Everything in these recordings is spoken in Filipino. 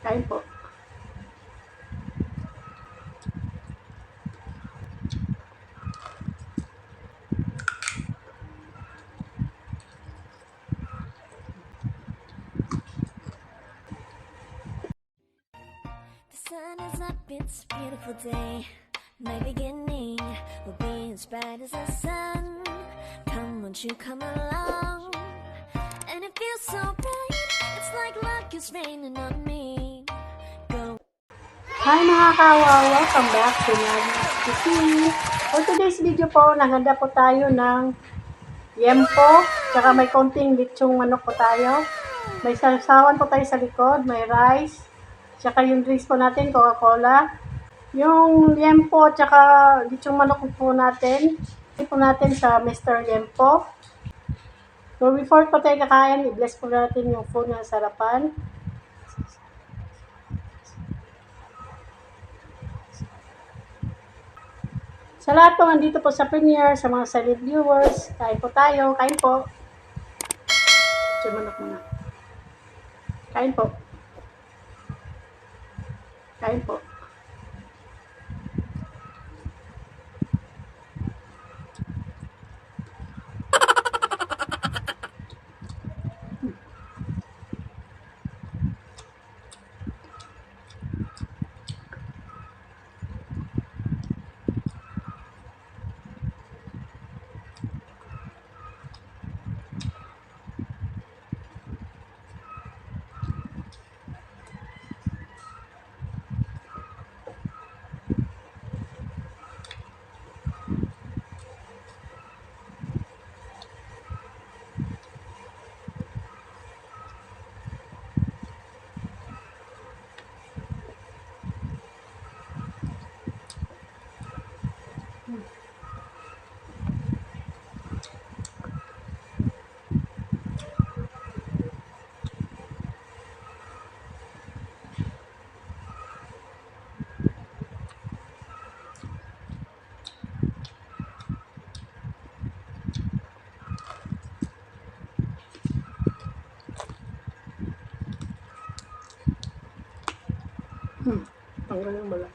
Kain po. The sun is up, it's a beautiful day. My beginning will be as bright as the sun. Come, won't you come along? And it feels so bright, it's like luck is raining on me. Go. Hi mga kawawa! Welcome back to Maggy's Cuisine. For today's video po, naghanda po tayo ng liempo, tsaka may konting lechong manok po tayo. May sarsawan po tayo sa likod, may rice, tsaka yung drinks po natin, Coca-Cola. Yung liempo tsaka lechong manok po natin, sa Mr. Liempo. So before po tayo kakain, i-bless po natin yung food na sarapan. Sa lahat po nandito po sa premiere, sa mga silent viewers, kain po tayo, kain po. Manok muna. Kain po. Kain po. Tanggal yung balat.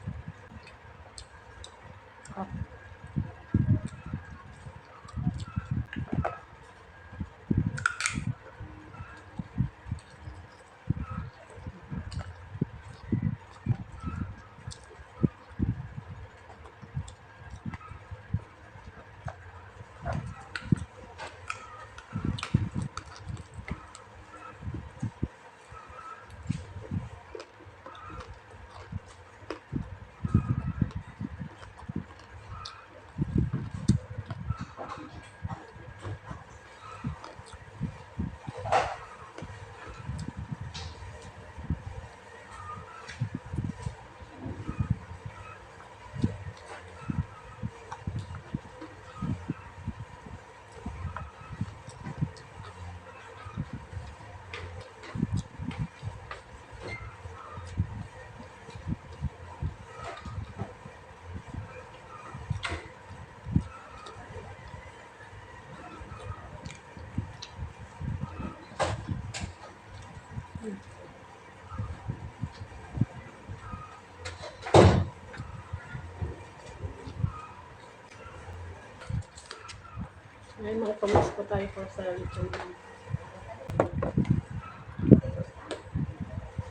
Ngayon mga pamas po tayo po sa lechon manok.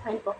Kain po.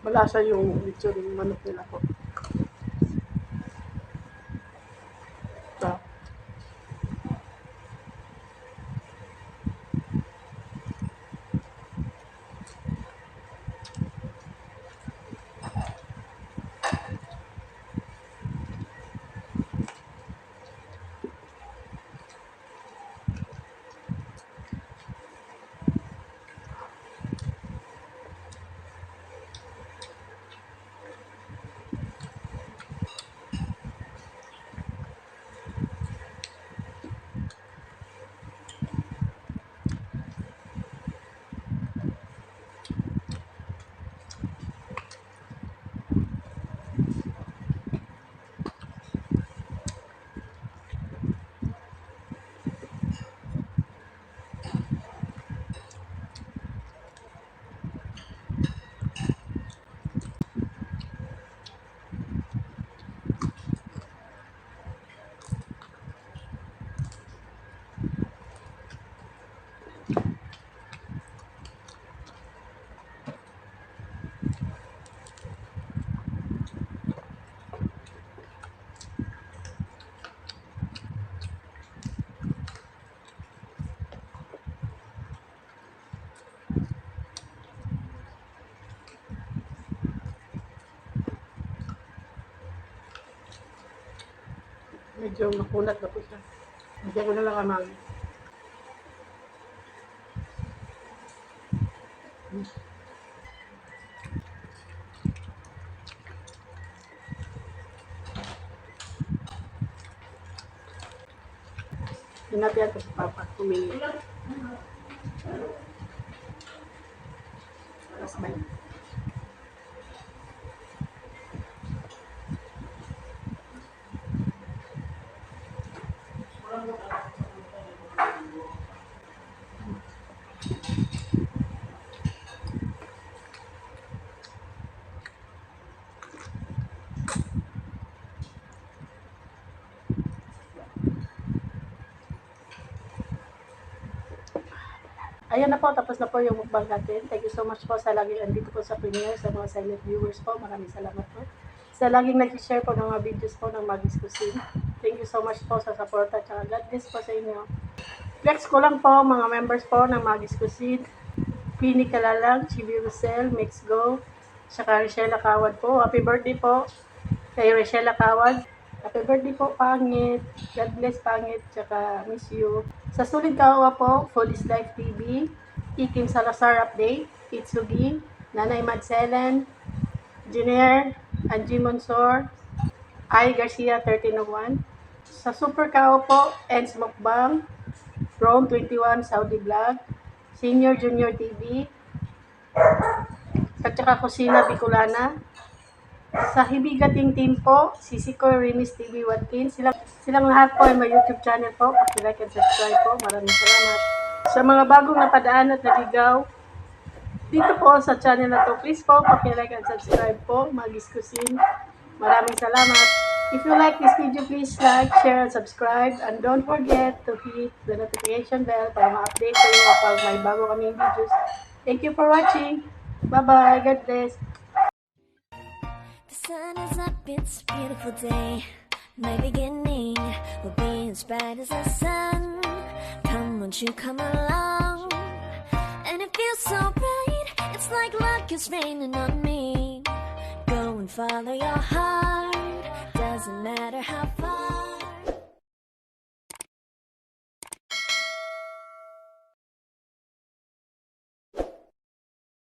Malasa yung lechon manok nila po. So, medyo makunat na po siya. Lagyan ko na lang ang Maggy. Sinabihan ko si Papa, humingi. Tapos ba? Ayan na po, tapos na po yung mukbang natin. Thank you so much po sa laging andito po sa Pinoy, sa mga silent viewers po. Maraming salamat po. Sa laging nag-share po ng mga videos po ng Maggy's Cuisine. Thank you so much po sa support at saka God bless po sa inyo. Flex ko lang po mga members po ng Maggy's Cuisine. Pini Kalalang, Chibi Rosel, Mix Go, saka Rochelle Kawad po. Happy birthday po kay Rochelle Kawad. Happy birthday po, Pangit. God bless, Pangit. Tsaka miss you. Sa Sulit Kawa po, Foodies Life TV, Ikim Salazar Update, Itsugi, Nanay Madselen, Junior, Angie Monsor, I. Garcia 1301. Sa Super Kawa po, Eds Mukbang, Rome 21 Saudi Vlog, Senior Junior TV, at saka Kusina Bicolana. Sa Hibigating Team po, Sisiko Rimis TV Watkins. Silang lahat po ay may YouTube channel po. Paki-like and subscribe po. Maraming salamat. Sa mga bagong napadaan at naligaw, dito po sa channel na to, please po, paki-like and subscribe po. Maggy's Cuisine. Maraming salamat. If you like this video, please like, share, and subscribe. And don't forget to hit the notification bell para ma-update kayo kapag may bago kaming videos. Thank you for watching. Bye-bye. God bless. The sun is up, it's a beautiful day. My beginning will be as bright as the sun. Come, won't you come along? And it feels so bright, it's like luck is raining on me. Go and follow your heart, doesn't matter how far.